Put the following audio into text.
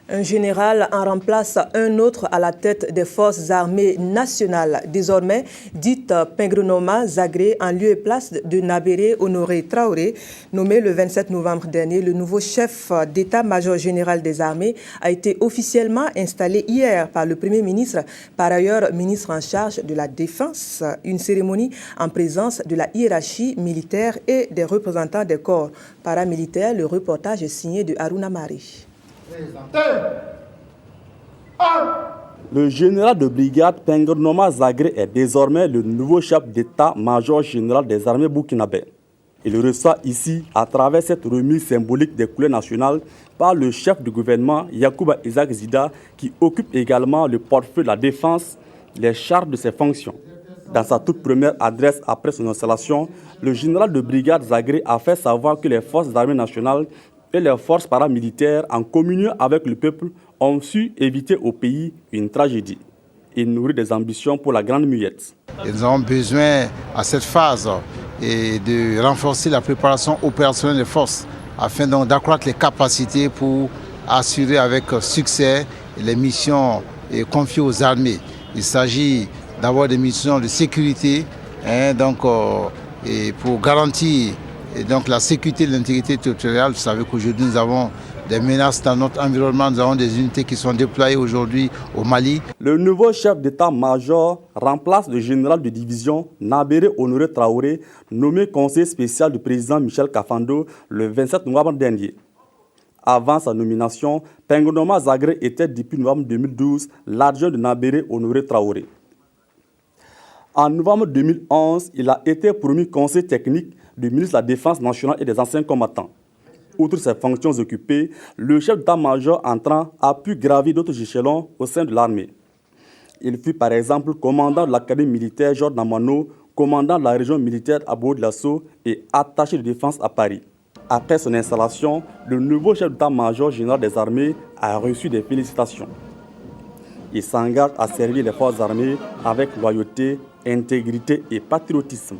Un général en remplace un autre à la tête des forces armées nationales, désormais dite Pingrenoma Zagré, en lieu et place de Nabéré Honoré Traoré. Nommé le 27 novembre dernier, le nouveau chef d'état-major général des armées a été officiellement installé hier par le Premier ministre, par ailleurs ministre en charge de la Défense. Une cérémonie en présence de la hiérarchie militaire et des représentants des corps paramilitaires. Le reportage est signé de Haruna Mari. Le général de brigade Pingrenoma Zagré est désormais le nouveau chef d'état-major général des armées burkinabè. Il reçoit ici, à travers cette remise symbolique des couleurs nationales, par le chef du gouvernement Yacouba Isaac Zida, qui occupe également le portefeuille de la défense, les charges de ses fonctions. Dans sa toute première adresse après son installation, le général de brigade Zagré a fait savoir que les forces armées nationales et les forces paramilitaires, en communion avec le peuple, ont su éviter au pays une tragédie. Il nourrit des ambitions pour la Grande Muette. Nous avons besoin, à cette phase, de renforcer la préparation opérationnelle des forces, afin d'accroître les capacités pour assurer avec succès les missions confiées aux armées. Il s'agit d'avoir des missions de sécurité, pour garantir la sécurité et l'intégrité territoriale. Vous savez qu'aujourd'hui nous avons des menaces dans notre environnement, nous avons des unités qui sont déployées aujourd'hui au Mali. Le nouveau chef d'état-major remplace le général de division Nabéré Honoré Traoré, nommé conseiller spécial du président Michel Kafando le 27 novembre dernier. Avant sa nomination, Pingrenoma Zagré était depuis novembre 2012 l'adjoint de Nabéré Honoré Traoré. En novembre 2011, il a été promu conseiller technique du ministre de la Défense nationale et des anciens combattants. Outre ses fonctions occupées, le chef d'état-major entrant a pu gravir d'autres échelons au sein de l'armée. Il fut par exemple commandant de l'académie militaire Georges Namano, commandant de la région militaire à Bourg-de-Lasso et attaché de défense à Paris. Après son installation, le nouveau chef d'état-major général des armées a reçu des félicitations. Il s'engage à servir les forces armées avec loyauté, intégrité et patriotisme.